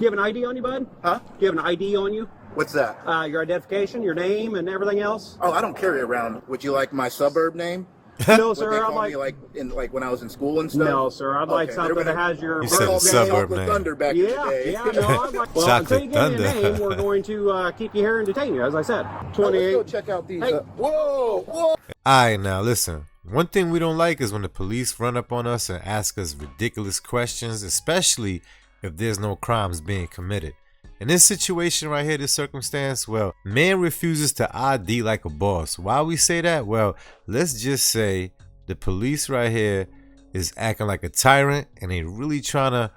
you have an ID on you, bud? Huh? Do you have an ID on you? What's that? Your identification, your name, and everything else? Oh, I don't carry around. Would you like my suburb name? No, Would sir. they I'd call like. me like when I was in school and stuff? No, sir. I'd like Okay, something they're that gonna- has your. You They said called the me suburb Chocolate name. Thunder back in the Yeah, day. yeah. No, I'd like. Well, Chocolate until you give me a Thunder. name, we're going to keep you here and detain you, as I said. Oh, let's 28. go check out these. Hey. Whoa! All right, now listen. One thing we don't like is when the police run up on us and ask us ridiculous questions, especially if there's no crimes being committed. In this situation right here, this circumstance, well, man refuses to ID like a boss. Why we say that? Well, let's just say the police right here is acting like a tyrant and they really trying to,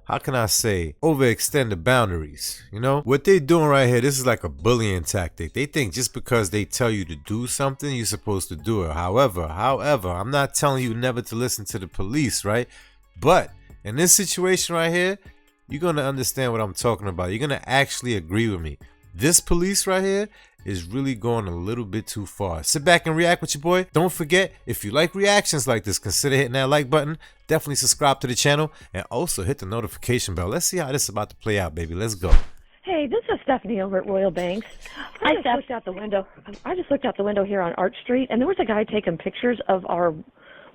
how can I say, overextend the boundaries. What they doing right here, this is like a bullying tactic. They think just because they tell you to do something, you're supposed to do it. However, I'm not telling you never to listen to the police, right? But in this situation right here, you're going to understand what I'm talking about. You're going to actually agree with me. This police right here is really going a little bit too far. Sit back and react with your boy. Don't forget, if you like reactions like this, consider hitting that like button. Definitely subscribe to the channel and also hit the notification bell. Let's see how this is about to play out, baby. Let's go. Hey, this is Stephanie over at Royal Banks. I just looked out the window here on Arch Street, and there was a guy taking pictures of our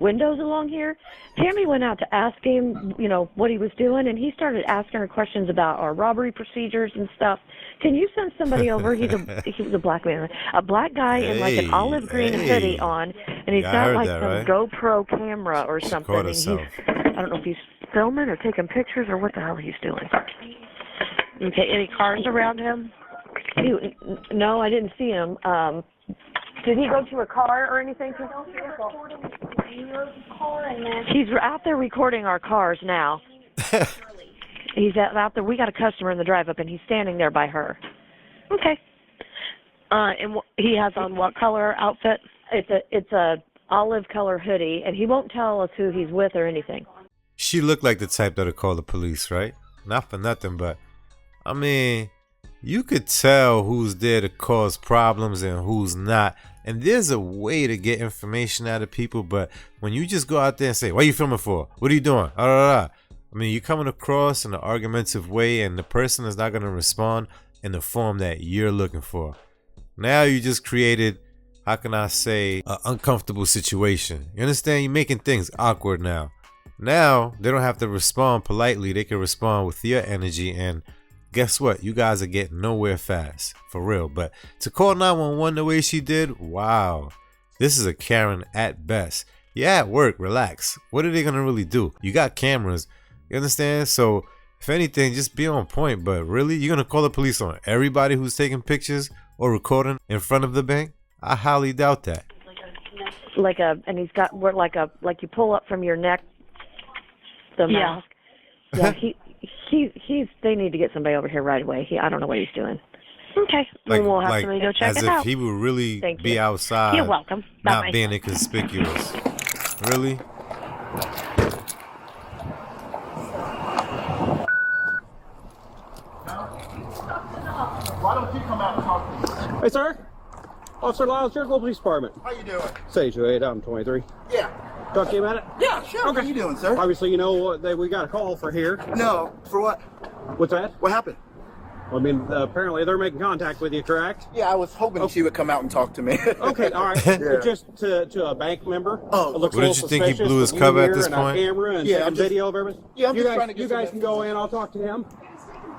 windows along here. Tammy went out to ask him, what he was doing, and he started asking her questions about our robbery procedures and stuff. Can you send somebody over? He was a black man, a black guy in like an olive green hoodie on, and he's got like some right? GoPro camera or something. And herself. I don't know if he's filming or taking pictures or what the hell he's doing. Okay, any cars around him? No, I didn't see him. Did he go to a car or anything? He's out there recording our cars now. He's out there. We got a customer in the drive-up, and he's standing there by her. Okay. And he has on what color outfit? It's a olive color hoodie, and he won't tell us who he's with or anything. She looked like the type that'll call the police, right? Not for nothing, but I mean, you could tell who's there to cause problems and who's not. And there's a way to get information out of people, but when you just go out there and say, what are you filming for? What are you doing? I mean, you're coming across in an argumentative way, and the person is not going to respond in the form that you're looking for. Now you just created, how can I say, an uncomfortable situation. You understand? You're making things awkward now. Now they don't have to respond politely. They can respond with your energy, and guess what? You guys are getting nowhere fast, for real. But to call 911 the way she did, wow. This is a Karen at best. You're at work, relax. What are they going to really do? You got cameras, you understand? So, if anything, just be on point. But really, you're going to call the police on everybody who's taking pictures or recording in front of the bank? I highly doubt that. And he's got, like you pull up from your neck, the mask. Yeah, they need to get somebody over here right away. I don't know what he's doing. Okay. We'll have somebody go check it out. As if he would really Thank be you. outside. You're welcome. Not Bye-bye. being inconspicuous. Really? Why don't you come out and talk to me? Hey, sir. Officer Lyles, Jericho Police Department. How you doing? Sage 28, I'm 23. Yeah. Talk to you about it? Yeah, sure. Okay. How you doing, sir? Obviously, you know that we got a call for here. No. For what? What's that? What happened? I mean, apparently they're making contact with you, correct? Yeah, I was hoping she would come out and talk to me. Okay, all right. Yeah. Just to a bank member. Oh, It looks What a did little you think he suspicious blew his with cover you at here this and point? A camera and Yeah, taking I'm just- video of everything. Yeah, I'm you just guys, trying to get you some guys can go in. I'll talk to him.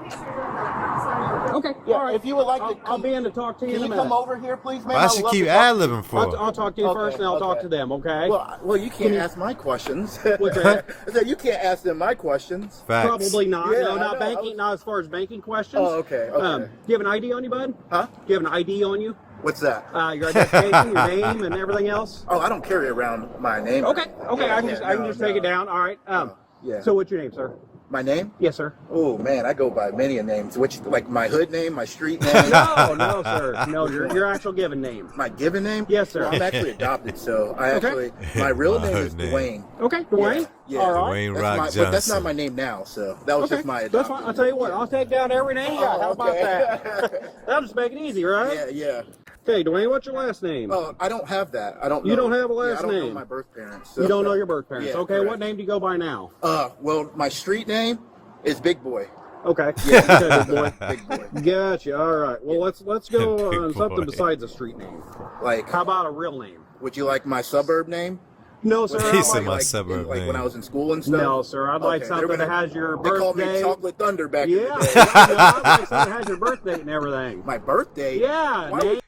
Okay. Yeah, all right. if you would like to I'll come, be in to talk to you can in a you minute. come over here, please, man? Why I would she love keep to talk- ad-libbing for? I'll talk to you Okay, first, and I'll talk to them. Okay. Well, you can't ask my questions. What's that? I said, you can't ask them my questions. Facts. Probably not. Yeah, No, I not know. banking. Not as far as banking questions. Oh, okay, okay. Do you have an ID on you, bud? Huh? Do you have an ID on you? What's that? Your identification, your name, and everything else. Oh, I don't carry around my name. Okay. Okay. I can just take it down. All right. Yeah. So, what's your name, sir? My name? Yes, sir. Oh man, I go by many a names. Which, like my hood name, my street name, No, sir. No, your actual given name. my given name? Yes, sir. Well, I'm actually adopted, so I Okay. actually my real My name hood is name. Dwayne. Okay, Dwayne. Yeah. All right. Dwayne That's Rock my, Johnson. but that's not my name now, so that was Okay. just my That's adopted. fine. I'll tell you what. I'll take down every name you got. How about okay. that? That'll just make it easy, right? Yeah, yeah. Okay, Dwayne, what's your last name? Oh, I don't have that. I don't. You know. don't have a last I don't know name? my birth parents. So. You don't know your birth parents. Yeah, Okay, correct. what name do you go by now? Well, my street name is Big Boy. Okay. Yeah, Big boy. big boy. Gotcha. All right. Well, let's go Big on something boy. besides a street name. Like, How about a real name? would you like my suburb name? No, sir. He I'd said like- my suburb like name. when I was in school and stuff? No, sir. I'd like Okay, something they're that gonna- has your They called me birthday. Chocolate Thunder back Yeah, in the day. I'd like something that has your birth date and everything. My birthday? Yeah, Why name.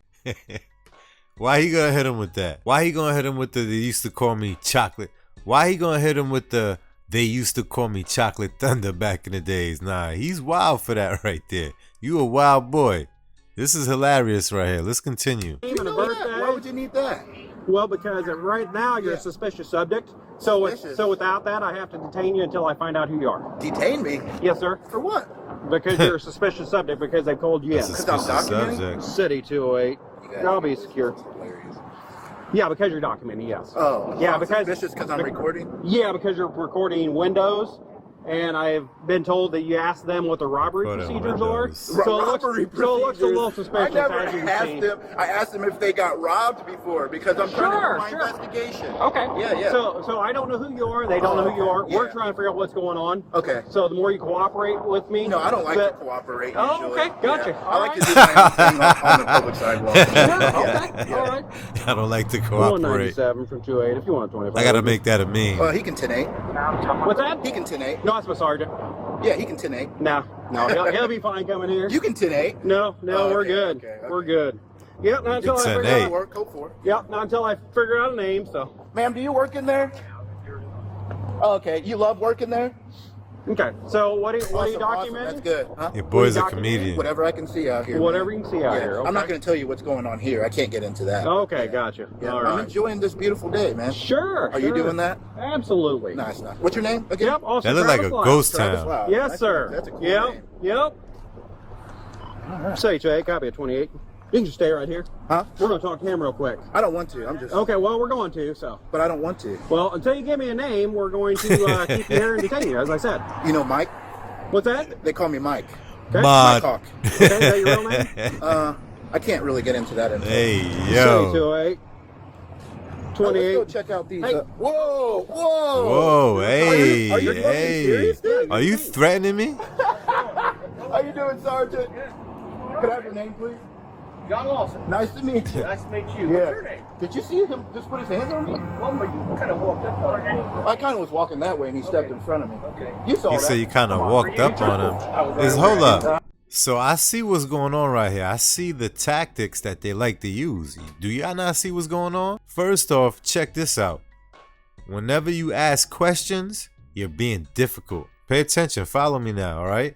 Why he gonna hit him with that? Why he gonna hit him with the they used to call me chocolate? Why he gonna hit him with the they used to call me Chocolate Thunder back in the days? Nah, he's wild for that right there. You a wild boy. This is hilarious right here. Let's continue. Name and a birthday. Why would you need that? Well, because right now you're a suspicious subject. So Suspicious? so without that, I have to detain you until I find out who you are. Detain me? Yes, sir. For what? Because you're a suspicious subject because they called you in. That's a Because I'm suspicious documenting? subject. City 208. You guys- I'll be secure. Hilarious. Yeah, because you're documenting, yes. Oh, Yeah, I'm because- suspicious because I'm recording? Yeah, because you're recording windows, and I've been told that you asked them what the robbery Photo procedures are. windows. So it looks, Robbery so it looks a little procedures. suspicious. I never as you can asked see. them. I asked them if they got robbed before because I'm trying to do my Sure. investigation. Okay. Yeah. So I don't know who you are. They don't know who you are. Yeah. We're trying to figure out what's going on. Okay. So the more you cooperate with me. No, I don't like the- to cooperate. Oh, usually. okay. Gotcha. Yeah. I All like right. to do my own thing on the public sidewalk. Yeah, okay. All right. I don't like to cooperate. 197 from 28 if you want 25. I gotta make that a meme. He can 10-8. What's that? He can 10-8. No, that's my sergeant. Yeah, he can 10-8. No, he'll be fine coming here. You can 10-8. No, Oh, we're okay, good. okay. We're good. Yep, not until I It's an figure eight. out. Work, go for it. Yep, not until I figure out a name. So, Ma'am, do you work in there? Oh, okay. You love working there? okay. So what are you Awesome, documenting? That's good. Huh? Your boy's a What are you documenting? comedian. Whatever I can see out here. Whatever man. you can see out Yeah. here. Okay. I'm not going to tell you what's going on here. I can't get into that. Okay, gotcha. Yeah, All I'm right. enjoying this beautiful day, man. Sure. Are you sure. doing that? Absolutely. Nice. What's your name again? Yep. Also That looked like a Travis Lyle. ghost Travis town. Lau. Yes, That's sir. That's a cool Yep. name. Yep. Say, Jay, copy of 28. You can just stay right here. Huh? We're going to talk to him real quick. I don't want to. I'm just. Okay, well, we're going to, so. But I don't want to. Well, until you give me a name, we're going to keep you here and detain you, as I said. You know, Mike. What's that? They call me Mike. Okay. Mod. Mike Hawk. Okay, is that your real name? I can't really get into that info. Hey, City yo. 208. Let's 28. go check out these. Hey. Whoa! Whoa, hey, Are you fucking hey. serious, dude? Are you threatening me? How you doing, Sergeant? Could I have your name, please? John Lawson. Nice to meet you. Nice to meet you. Yeah. What's your name? Did you see him just put his hands on me? Well, you kind of walked up on me. I kind of was walking that way and he stepped in front of me. Okay. You saw He that. said you kind of walked up on him. Is hold up. So I see what's going on right here. I see the tactics that they like to use. Do y'all not see what's going on? First off, check this out. Whenever you ask questions, you're being difficult. Pay attention. Follow me now, all right?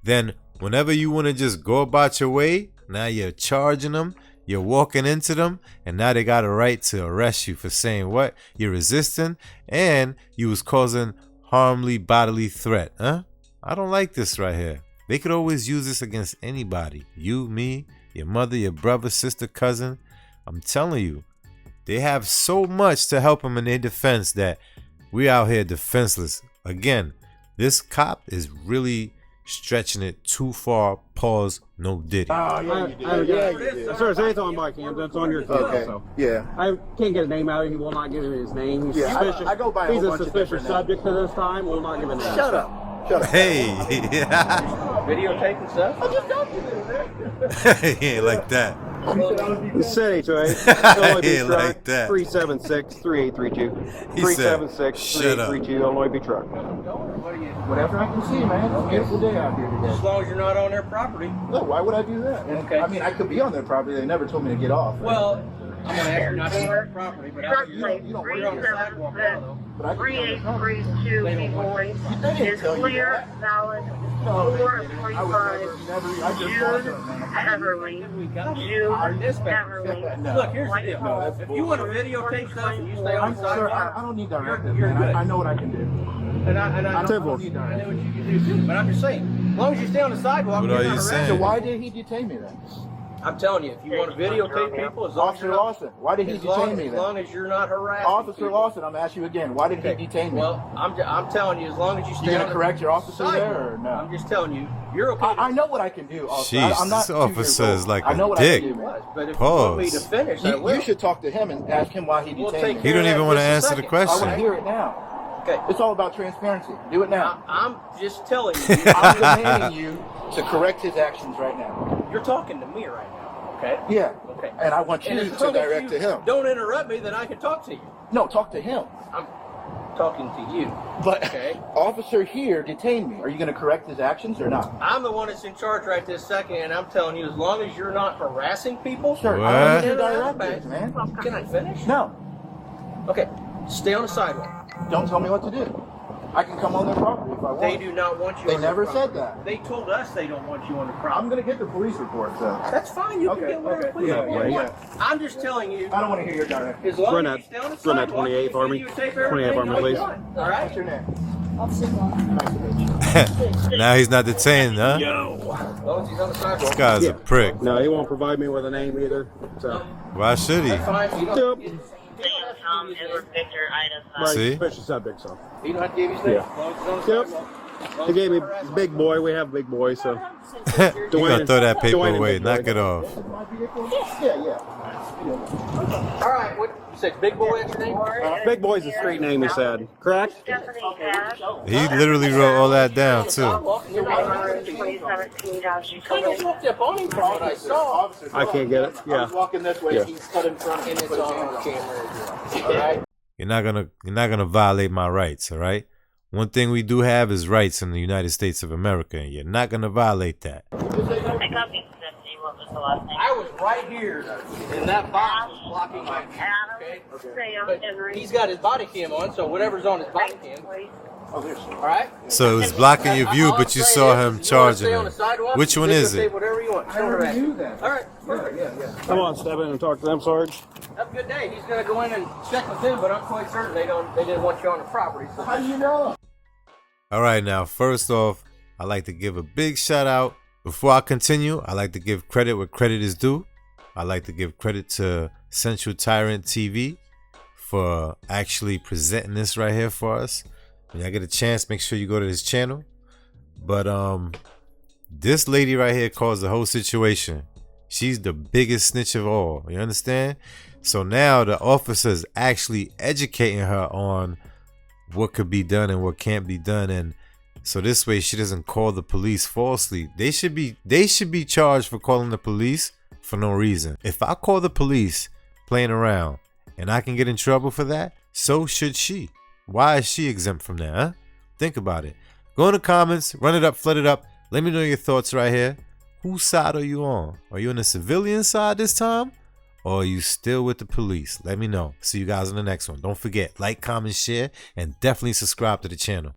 Then whenever you want to just go about your way, now you're charging them. You're walking into them, and now they got a right to arrest you for saying what? You're resisting, and you was causing harmly bodily threat, huh? I don't like this right here. They could always use this against anybody. You, me, your mother, your brother, sister, cousin. I'm telling you, they have so much to help them in their defense that we out here defenseless. Again, this cop is really stretching it too far. Pause. No diddy. Oh, yeah, you did. Yeah, you did. Sir, say it's on my cam. That's on your cam. Okay. So. Yeah. I can't get a name out of it. He will not give his name. He's Yeah, suspicious. I go by a He's whole a bunch of suspicious different subject to this time. Will not give a name. Shut up. Shut up. Hey, Videotaping stuff? I just documented he ain't like that. City 208. Yeah, like that. 376-3832. He said, 376-3832. Illinois B truck. Whatever I can see, man. It's a beautiful day out here today. As long as you're not on their property. No, why would I do that? Okay. I mean, I could be on their property. They never told me to get off. Well, I'm going to ask you not to be on their property, but Truck you plate don't you're on the sidewalk now, though. But I could be on their property. 3832 Eloy They didn't is tell you clear, that. valid, No, they 4 didn't. of I would 45, never, I just walked Jude up, man. Everly. Our Jude dispatcher. Everly. No. Look, here's the White deal. Hall. that's If you want to videotape stuff and you stay on I'm the sir, sidewalk, I don't need directive, You're man. good. I know what I can do. and I I know don't need what directive. you can do too. But I'm just saying, as long as you stay on the sidewalk, What you're are not you arrested. saying? So why did he detain me then? I'm telling you, if you want to videotape people, as long as Officer you're not, Lawson, why did he as long, detain me as then? long as you're not harassing Officer people. Lawson, I'm asking you again. Why did he detain me? Well, I'm telling you, as long as you stay You gonna on the correct your officer sidewalk, there or no? I'm just telling you, you're okay. I know what I can do, officer. Jeez, I'm not this 2 officer years is old. like I know a what dick. I can do, It man. was, but if you want me to Pause. finish, I will. You should talk to him and ask him why he We'll detained take me. He don't care even of want to that in a answer the second. I want to question. hear it now. Okay. It's all about transparency. Do it now. I'm just telling you. I'm demanding you to correct his actions right now. You're talking to me right now. Okay. Yeah. Okay. And I want you And to as long as direct you to him. Don't interrupt me, then I can talk to you. No, talk to him. I'm talking to you. But Okay. officer here detained me. Are you going to correct his actions or not? I'm the one that's in charge right this second, and I'm telling you, as long as you're not harassing people, Sir, What? I want you to No, no, direct no, this, man. Can I finish? No, Okay. Stay on the sidewalk. don't tell me what to do. I can come on their property if I want. They do not want you. They on their never property. said that. They told us they don't want you on the I'm property. going to get the police report, so. That's fine. You Okay, can get whatever okay. police Yeah, report you yeah, want. I'm just telling you. I don't want to hear your direct. As long Run as that- you stay on the run that sidewalk, 28 for me. you take 28 for me, everything please. you want, All What's right. your name? Now he's not detained, huh? As long as he's on the sidewalk. This guy's a prick. No, he won't provide me with a name either. So, Why should he? That's fine. You don't, Yep. Tom Edward Victor Ida right, See? special subject. So, you don't have to give his name. Yeah. As long as he's on the Yep. sidewalk. he gave me big boy. We have big boy. So, You're gonna throw that paper Dwayne and away. Big Boy. Knock it off. My vehicle? Yeah. All right. What you said? Big boy. That's your name. big boy's a street name. He said, correct? Stephanie Cash, He literally wrote all that down too. 2017 Dodge I just walked up on him from what I saw, Officer, I can't get it. I Yeah. was walking this way. Yeah. He's cut in front of me. and it's Put his on hand the up. camera. All right. You're not gonna violate my rights, all right? One thing we do have is rights in the United States of America, and you're not gonna violate that. I copy Stephanie. What was the last name? I was right here, and that box was blocking my view. Okay. Sam But Henry. he's got his body cam on, so whatever's on his body cam. Oh, there's All right. So it was blocking your view, but you saw him charging him. Which one is Say it? whatever you want. I already knew that. All right. Perfect. Come on, step in and talk to them, Sarge. Have a good day. He's gonna go in and check with them, but I'm quite certain they didn't want you on the property. So How do you know? All right, now, first off, I'd like to give a big shout out. Before I continue, I like to give credit where credit is due. I like to give credit to Central Tyrant TV for actually presenting this right here for us. When y'all get a chance, make sure you go to his channel. But this lady right here caused the whole situation. She's the biggest snitch of all. You understand? So now the officer's actually educating her on what could be done and what can't be done, and so this way she doesn't call the police falsely. They should be charged for calling the police for no reason. If I call the police playing around and I can get in trouble for that, so should she. Why is she exempt from that, huh? Think about it. Go in the comments, run it up, flood it up. Let me know your thoughts right here. Whose side are you on? Are you on the civilian side this time? Or are you still with the police? Let me know. See you guys in the next one. Don't forget, like, comment, share, and definitely subscribe to the channel.